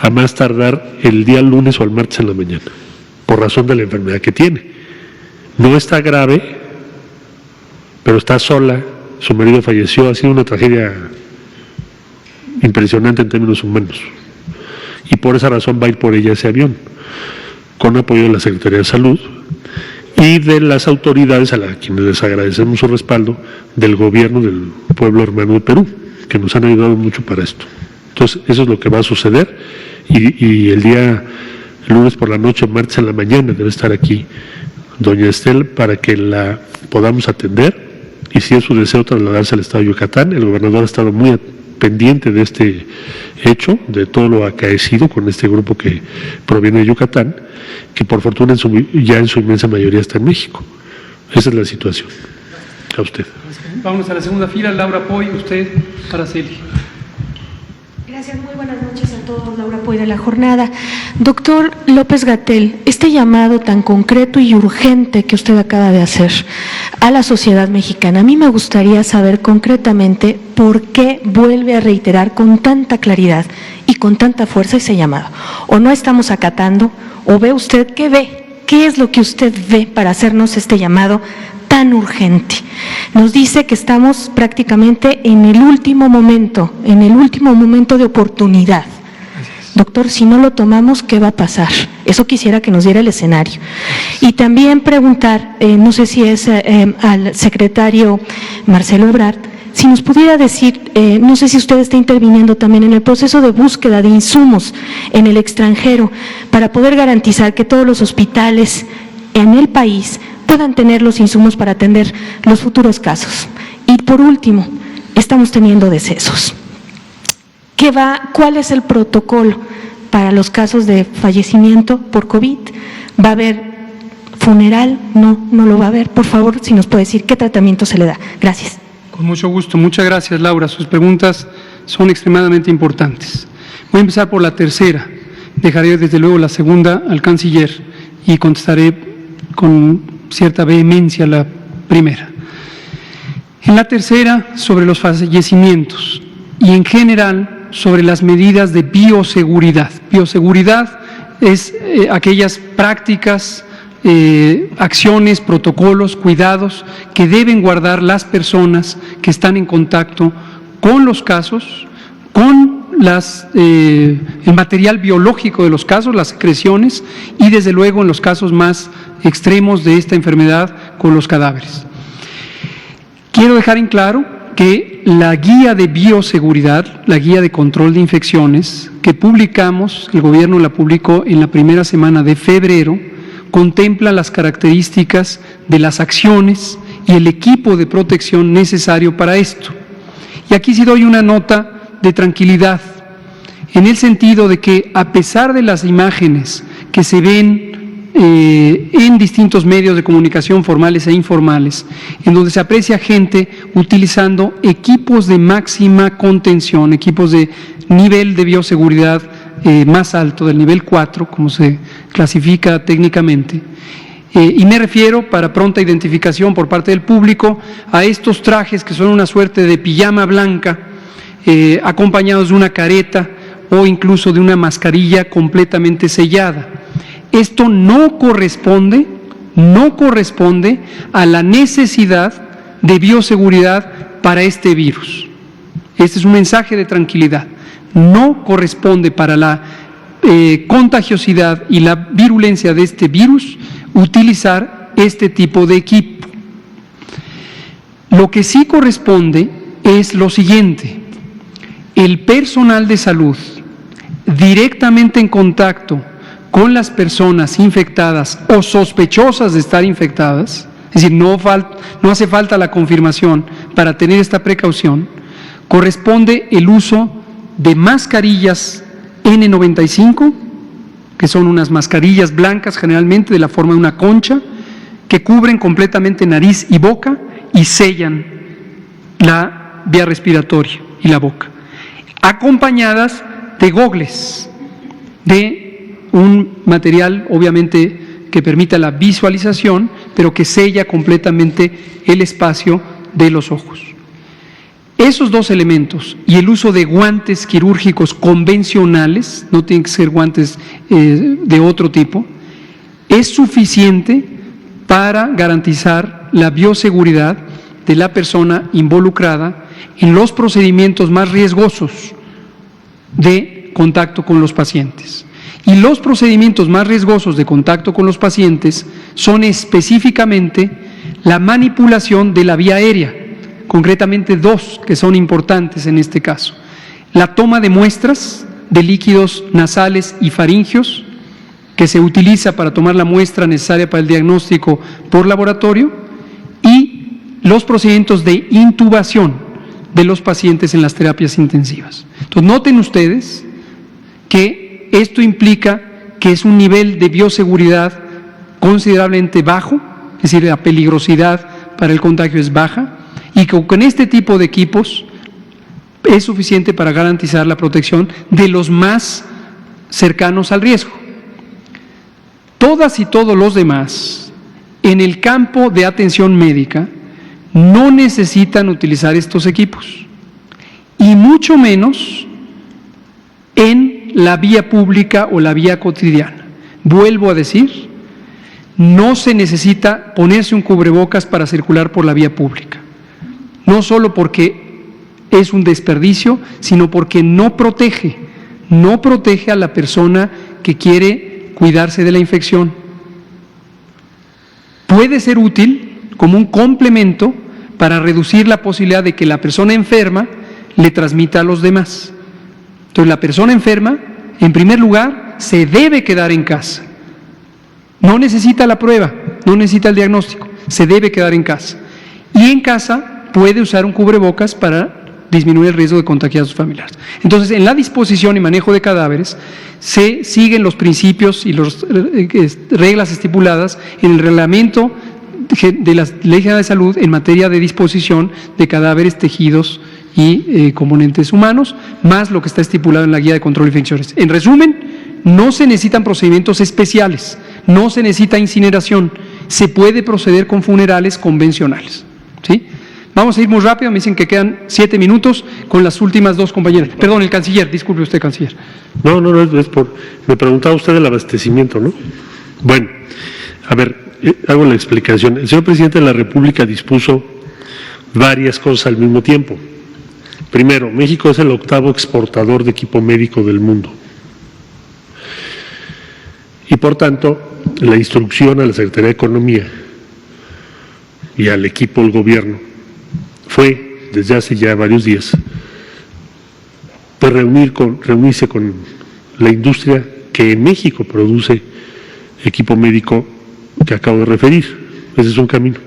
a más tardar el día lunes o el martes en la mañana, por razón de la enfermedad que tiene. No está grave, pero está sola, su marido falleció, ha sido una tragedia impresionante en términos humanos. Y por esa razón va a ir por ella ese avión, con apoyo de la Secretaría de Salud y de las autoridades a quienes les agradecemos su respaldo, del gobierno del pueblo hermano de Perú, que nos han ayudado mucho para esto. Entonces, eso es lo que va a suceder y el lunes por la noche, martes en la mañana, debe estar aquí doña Estel para que la podamos atender y si es su deseo trasladarse al estado de Yucatán. El gobernador ha estado muy pendiente de este hecho, de todo lo acaecido con este grupo que proviene de Yucatán, que por fortuna ya en su inmensa mayoría está en México. Esa es la situación. A usted. Vamos a la segunda fila. Laura Poy, usted, Araceli. Gracias, muy buenas noches a todos. Laura Poy de La Jornada. Doctor López-Gatell, este llamado tan concreto y urgente que usted acaba de hacer a la sociedad mexicana, a mí me gustaría saber concretamente por qué vuelve a reiterar con tanta claridad y con tanta fuerza ese llamado. O no estamos acatando, o ve usted, ¿qué ve? ¿Qué es lo que usted ve para hacernos este llamado tan urgente? Nos dice que estamos prácticamente en el último momento de oportunidad. Doctor, si no lo tomamos, ¿qué va a pasar? Eso quisiera que nos diera el escenario. Y también preguntar, no sé si es al secretario Marcelo Ebrard, si nos pudiera decir, no sé si usted está interviniendo también en el proceso de búsqueda de insumos en el extranjero para poder garantizar que todos los hospitales en el país puedan tener los insumos para atender los futuros casos. Y por último, estamos teniendo decesos. ¿Cuál es el protocolo para los casos de fallecimiento por COVID? ¿Va a haber funeral? No lo va a haber. Por favor, si nos puede decir qué tratamiento se le da. Gracias. Con mucho gusto. Muchas gracias, Laura. Sus preguntas son extremadamente importantes. Voy a empezar por la tercera. Dejaré desde luego la segunda al canciller y contestaré con cierta vehemencia la primera. En la tercera, sobre los fallecimientos y en general sobre las medidas de bioseguridad. Bioseguridad es aquellas prácticas, acciones, protocolos, cuidados que deben guardar las personas que están en contacto con los casos, con el material biológico de los casos, las secreciones y desde luego en los casos más extremos de esta enfermedad con los cadáveres. Quiero dejar en claro que la guía de bioseguridad, la guía de control de infecciones que publicamos, el gobierno la publicó en la primera semana de febrero, contempla las características de las acciones y el equipo de protección necesario para esto. Y aquí sí doy una nota de tranquilidad, en el sentido de que a pesar de las imágenes que se ven en distintos medios de comunicación formales e informales, en donde se aprecia gente utilizando equipos de máxima contención, equipos de nivel de bioseguridad más alto, del nivel 4, como se clasifica técnicamente, y me refiero, para pronta identificación por parte del público, a estos trajes que son una suerte de pijama blanca, acompañados de una careta o incluso de una mascarilla completamente sellada. Esto no corresponde a la necesidad de bioseguridad para este virus. Este es un mensaje de tranquilidad. No corresponde para la contagiosidad y la virulencia de este virus utilizar este tipo de equipo. Lo que sí corresponde es lo siguiente: el personal de salud directamente en contacto con las personas infectadas o sospechosas de estar infectadas, es decir, no hace falta la confirmación para tener esta precaución, corresponde el uso de mascarillas N95, que son unas mascarillas blancas generalmente de la forma de una concha, que cubren completamente nariz y boca y sellan la vía respiratoria y la boca, acompañadas de gogles, de un material obviamente que permita la visualización, pero que sella completamente el espacio de los ojos. Esos dos elementos y el uso de guantes quirúrgicos convencionales, no tienen que ser guantes de otro tipo, es suficiente para garantizar la bioseguridad de la persona involucrada en los procedimientos más riesgosos de contacto con los pacientes. Y los procedimientos más riesgosos de contacto con los pacientes son específicamente la manipulación de la vía aérea, concretamente dos que son importantes en este caso: la toma de muestras de líquidos nasales y faríngeos, que se utiliza para tomar la muestra necesaria para el diagnóstico por laboratorio, y los procedimientos de intubación de los pacientes en las terapias intensivas. Entonces, noten ustedes que esto implica que es un nivel de bioseguridad considerablemente bajo, es decir, la peligrosidad para el contagio es baja, y que con este tipo de equipos es suficiente para garantizar la protección de los más cercanos al riesgo. Todas y todos los demás, en el campo de atención médica, no necesitan utilizar estos equipos, y mucho menos en la vía pública o la vía cotidiana. Vuelvo a decir, no se necesita ponerse un cubrebocas para circular por la vía pública, no solo porque es un desperdicio, sino porque no protege a la persona que quiere cuidarse de la infección. Puede ser útil como un complemento para reducir la posibilidad de que la persona enferma le transmita a los demás. Entonces, la persona enferma, en primer lugar, se debe quedar en casa. No necesita la prueba, no necesita el diagnóstico, se debe quedar en casa. Y en casa puede usar un cubrebocas para disminuir el riesgo de contagiar a sus familiares. Entonces, en la disposición y manejo de cadáveres se siguen los principios y las reglas estipuladas en el reglamento de la Ley General de Salud en materia de disposición de cadáveres, tejidos y componentes humanos, más lo que está estipulado en la Guía de Control de Infecciones. En resumen, no se necesitan procedimientos especiales, no se necesita incineración, se puede proceder con funerales convencionales, ¿sí? Vamos a ir muy rápido, me dicen que quedan 7 minutos con las últimas dos compañeras. Perdón, el canciller, disculpe usted, canciller. No, me preguntaba usted del abastecimiento, ¿no? Bueno, a ver, hago la explicación. El señor presidente de la República dispuso varias cosas al mismo tiempo. Primero, México es el 8º exportador de equipo médico del mundo. Y por tanto, la instrucción a la Secretaría de Economía y al equipo del gobierno fue, desde hace ya varios días, pues reunirse con la industria que en México produce equipo médico que acabo de referir. Ese es un camino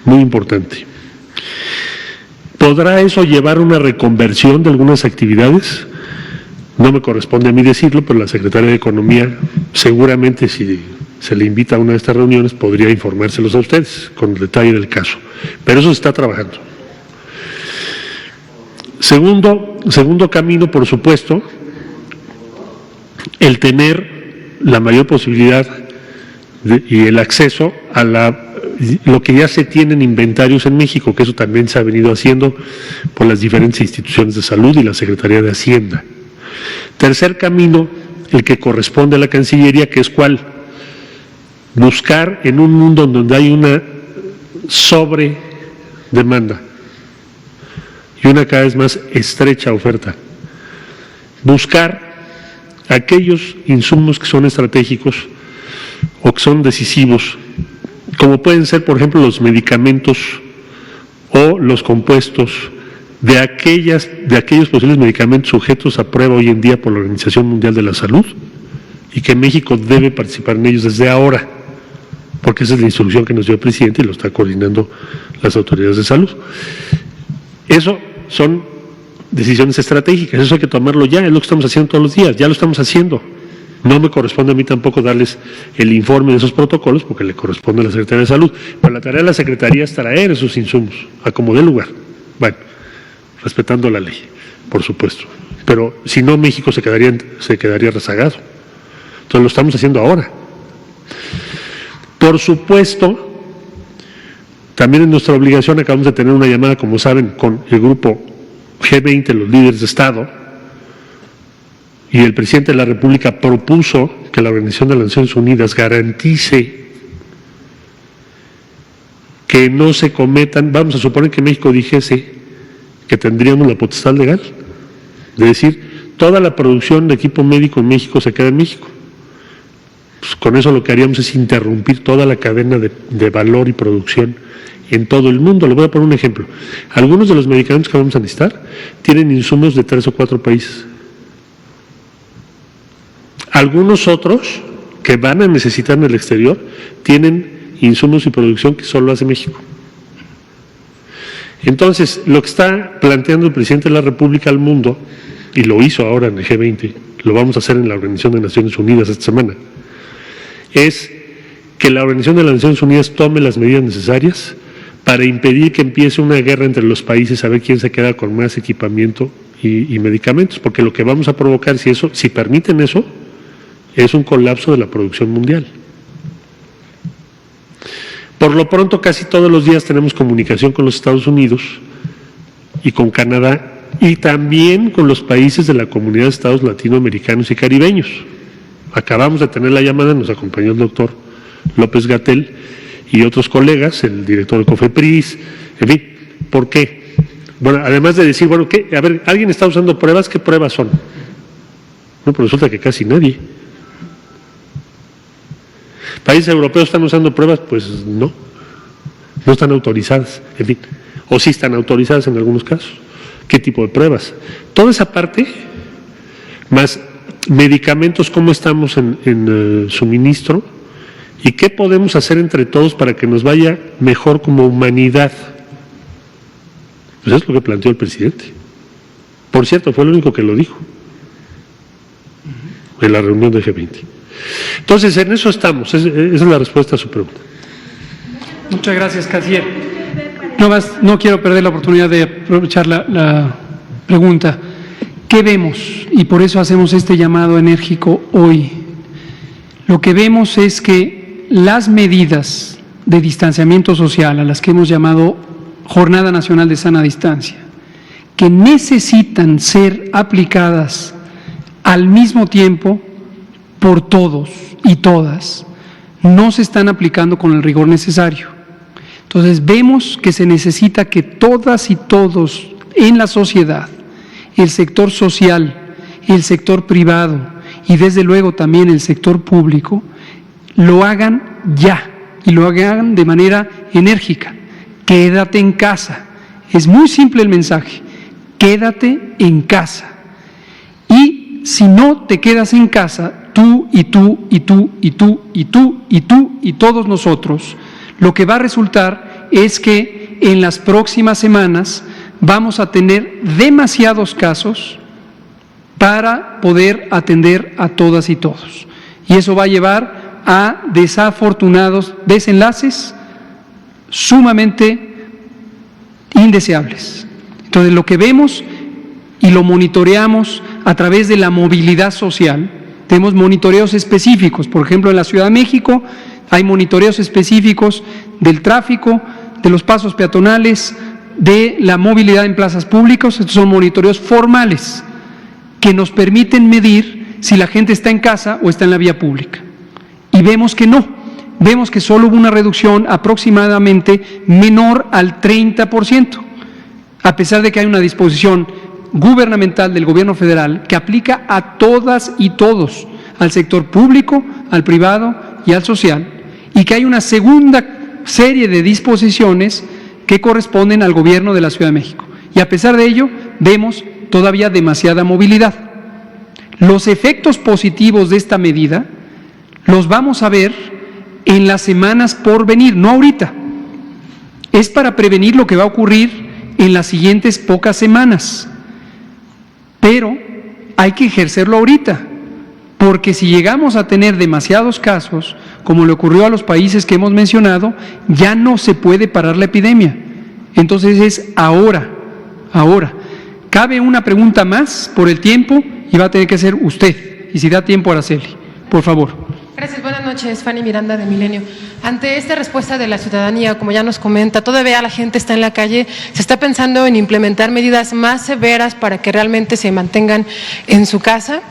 muy importante. ¿Podrá eso llevar a una reconversión de algunas actividades? No me corresponde a mí decirlo, pero la Secretaría de Economía seguramente, si se le invita a una de estas reuniones, podría informárselos a ustedes con el detalle del caso. Pero eso se está trabajando. Segundo camino, por supuesto, el tener la mayor posibilidad y el acceso a lo que ya se tiene en inventarios en México, que eso también se ha venido haciendo por las diferentes instituciones de salud y la Secretaría de Hacienda. Tercer camino, el que corresponde a la Cancillería, que es cuál: buscar en un mundo donde hay una sobredemanda y una cada vez más estrecha oferta, buscar aquellos insumos que son estratégicos o que son decisivos, como pueden ser, por ejemplo, los medicamentos o los compuestos de aquellos posibles medicamentos sujetos a prueba hoy en día por la Organización Mundial de la Salud, y que México debe participar en ellos desde ahora, porque esa es la instrucción que nos dio el presidente y lo está coordinando las autoridades de salud. Eso son decisiones estratégicas, eso hay que tomarlo ya, es lo que estamos haciendo todos los días, ya lo estamos haciendo. No me corresponde a mí tampoco darles el informe de esos protocolos porque le corresponde a la Secretaría de Salud. Pero la tarea de la Secretaría es traer esos insumos a como dé lugar. Bueno, respetando la ley, por supuesto. Pero si no, México se quedaría rezagado. Entonces lo estamos haciendo ahora. Por supuesto, también es nuestra obligación, acabamos de tener una llamada, como saben, con el grupo G20, los líderes de Estado, y el presidente de la República propuso que la Organización de las Naciones Unidas garantice que no se cometan, vamos a suponer que México dijese que tendríamos la potestad legal, de decir, toda la producción de equipo médico en México se queda en México. Pues con eso lo que haríamos es interrumpir toda la cadena de valor y producción en todo el mundo. Le voy a poner un ejemplo. Algunos de los medicamentos que vamos a necesitar tienen insumos de 3 o 4 países. Algunos otros que van a necesitar en el exterior tienen insumos y producción que solo hace México. Entonces, lo que está planteando el presidente de la República al mundo, y lo hizo ahora en el G20, lo vamos a hacer en la Organización de Naciones Unidas esta semana, es que la Organización de las Naciones Unidas tome las medidas necesarias para impedir que empiece una guerra entre los países a ver quién se queda con más equipamiento y medicamentos, porque lo que vamos a provocar, si permiten eso, es un colapso de la producción mundial. Por lo pronto, casi todos los días tenemos comunicación con los Estados Unidos y con Canadá y también con los países de la Comunidad de Estados Latinoamericanos y Caribeños. Acabamos de tener la llamada, nos acompañó el doctor López-Gatell y otros colegas, el director de COFEPRIS, en fin. ¿Por qué? Bueno, además de decir, bueno, ¿qué? A ver, ¿alguien está usando pruebas? ¿Qué pruebas son? No, pero resulta que casi nadie. ¿Países europeos están usando pruebas? Pues no están autorizadas, en fin, o sí están autorizadas en algunos casos. ¿Qué tipo de pruebas? Toda esa parte, más medicamentos, cómo estamos en suministro y qué podemos hacer entre todos para que nos vaya mejor como humanidad. Pues es lo que planteó el presidente. Por cierto, fue el único que lo dijo en la reunión del G20. Entonces, en eso estamos. Esa es la respuesta a su pregunta. Muchas gracias, canciller. No quiero perder la oportunidad de aprovechar la pregunta. ¿Qué vemos? Y por eso hacemos este llamado enérgico hoy. Lo que vemos es que las medidas de distanciamiento social, a las que hemos llamado Jornada Nacional de Sana Distancia, que necesitan ser aplicadas al mismo tiempo por todos y todas, no se están aplicando con el rigor necesario. Entonces vemos que se necesita que todas y todos en la sociedad, el sector social, el sector privado y desde luego también el sector público, lo hagan ya y lo hagan de manera enérgica. Quédate en casa. Es muy simple el mensaje. Quédate en casa. Y si no te quedas en casa, tú y tú y tú y tú y tú y tú y todos nosotros, lo que va a resultar es que en las próximas semanas vamos a tener demasiados casos para poder atender a todas y todos. Y eso va a llevar a desafortunados desenlaces sumamente indeseables. Entonces, lo que vemos y lo monitoreamos a través de la movilidad social, tenemos monitoreos específicos. Por ejemplo, en la Ciudad de México hay monitoreos específicos del tráfico, de los pasos peatonales, de la movilidad en plazas públicas. Estos son monitoreos formales que nos permiten medir si la gente está en casa o está en la vía pública. Y vemos que no, vemos que solo hubo una reducción aproximadamente menor al 30%, a pesar de que hay una disposición gubernamental del gobierno federal que aplica a todas y todos, al sector público, al privado y al social, y que hay una segunda serie de disposiciones que corresponden al gobierno de la Ciudad de México. Y a pesar de ello, vemos todavía demasiada movilidad. Los efectos positivos de esta medida los vamos a ver en las semanas por venir, no ahorita. Es para prevenir lo que va a ocurrir en las siguientes pocas semanas. Pero hay que ejercerlo ahorita, porque si llegamos a tener demasiados casos, como le ocurrió a los países que hemos mencionado, ya no se puede parar la epidemia. Entonces es ahora. Cabe una pregunta más por el tiempo y va a tener que ser usted, y si da tiempo, Araceli, por favor. Gracias, buenas noches, Fanny Miranda de Milenio. Ante esta respuesta de la ciudadanía, como ya nos comenta, todavía la gente está en la calle, se está pensando en implementar medidas más severas para que realmente se mantengan en su casa.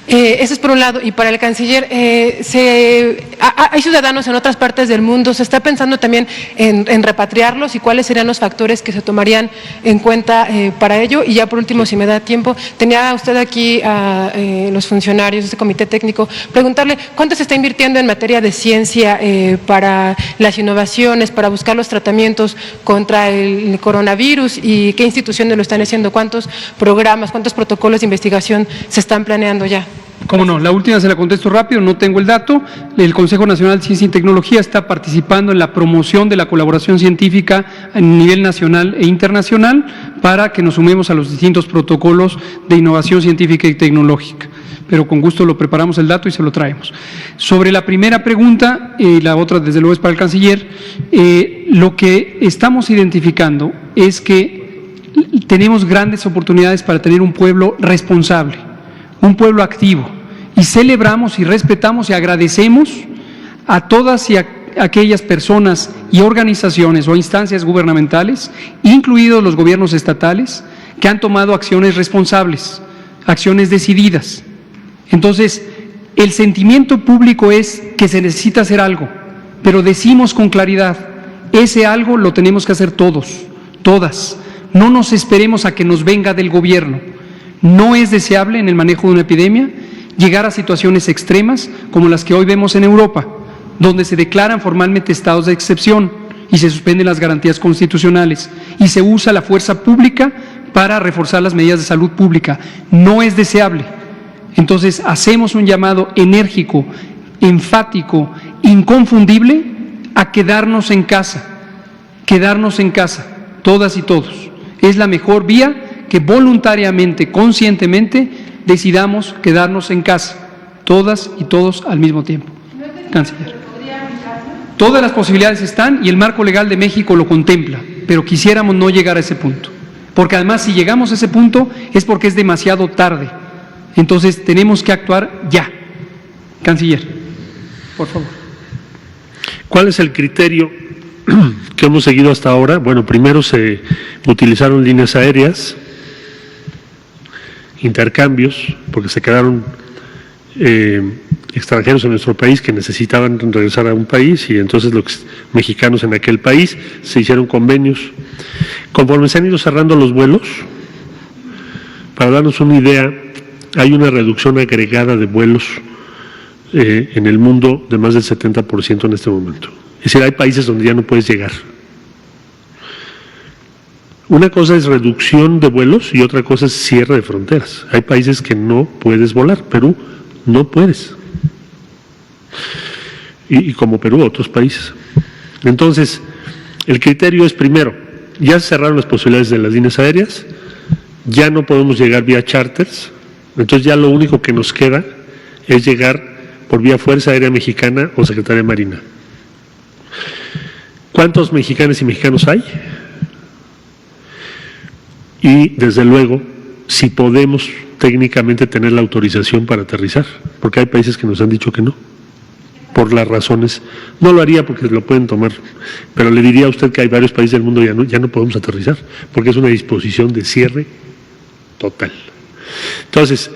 Eso es por un lado, y para el canciller, hay ciudadanos en otras partes del mundo, se está pensando también en repatriarlos y cuáles serían los factores que se tomarían en cuenta para ello. Y ya por último, si me da tiempo, tenía usted aquí a los funcionarios de este comité técnico, preguntarle cuánto se está invirtiendo en materia de ciencia para las innovaciones, para buscar los tratamientos contra el coronavirus y qué instituciones lo están haciendo, cuántos programas, cuántos protocolos de investigación se están planeando ya. Cómo no, la última se la contesto rápido, no tengo el dato. El Consejo Nacional de Ciencia y Tecnología está participando en la promoción de la colaboración científica a nivel nacional e internacional para que nos sumemos a los distintos protocolos de innovación científica y tecnológica. Pero con gusto lo preparamos el dato y se lo traemos. Sobre la primera pregunta, y la otra desde luego es para el canciller, lo que estamos identificando es que tenemos grandes oportunidades para tener un pueblo responsable, un pueblo activo, y celebramos y respetamos y agradecemos a todas y aquellas personas y organizaciones o instancias gubernamentales, incluidos los gobiernos estatales, que han tomado acciones responsables, acciones decididas. Entonces, el sentimiento público es que se necesita hacer algo, pero decimos con claridad, ese algo lo tenemos que hacer todos, todas. No nos esperemos a que nos venga del gobierno. No es deseable en el manejo de una epidemia llegar a situaciones extremas como las que hoy vemos en Europa, donde se declaran formalmente estados de excepción y se suspenden las garantías constitucionales y se usa la fuerza pública para reforzar las medidas de salud pública. No es deseable. Entonces, hacemos un llamado enérgico, enfático, inconfundible a quedarnos en casa, todas y todos. Es la mejor vía que voluntariamente, conscientemente, decidamos quedarnos en casa, todas y todos al mismo tiempo. Canciller. Todas las posibilidades están y el marco legal de México lo contempla, pero quisiéramos no llegar a ese punto, porque además si llegamos a ese punto es porque es demasiado tarde. Entonces tenemos que actuar ya. Canciller, por favor. ¿Cuál es el criterio que hemos seguido hasta ahora? Bueno, primero se utilizaron líneas aéreas, intercambios, porque se quedaron extranjeros en nuestro país que necesitaban regresar a un país y entonces los mexicanos en aquel país se hicieron convenios. Conforme se han ido cerrando los vuelos, para darnos una idea, hay una reducción agregada de vuelos en el mundo de más del 70% en este momento. Es decir, hay países donde ya no puedes llegar. Una cosa es reducción de vuelos y otra cosa es cierre de fronteras. Hay países que no puedes volar. Perú, no puedes. Y como Perú, otros países. Entonces, el criterio es primero, ya se cerraron las posibilidades de las líneas aéreas, ya no podemos llegar vía charters, entonces ya lo único que nos queda es llegar por vía Fuerza Aérea Mexicana o Secretaría de Marina. ¿Cuántos mexicanas y mexicanos hay? Y desde luego, si podemos técnicamente tener la autorización para aterrizar, porque hay países que nos han dicho que no, por las razones, no lo haría porque lo pueden tomar, pero le diría a usted que hay varios países del mundo ya no podemos aterrizar, porque es una disposición de cierre total. Entonces,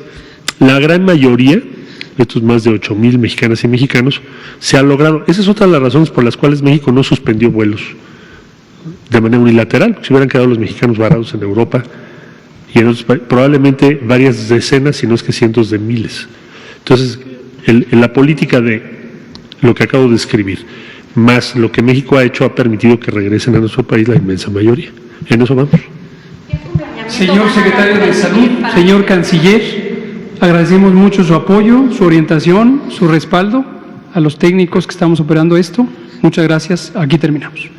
la gran mayoría, de estos más de 8,000 mexicanas y mexicanos, se ha logrado. Esa es otra de las razones por las cuales México no suspendió vuelos de manera unilateral, porque se hubieran quedado los mexicanos varados en Europa y en otros países, probablemente varias decenas, si no es que cientos de miles. Entonces, la política de lo que acabo de describir, más lo que México ha hecho, ha permitido que regresen a nuestro país la inmensa mayoría. En eso vamos. Señor secretario de Salud, señor canciller, agradecemos mucho su apoyo, su orientación, su respaldo a los técnicos que estamos operando esto. Muchas gracias. Aquí terminamos.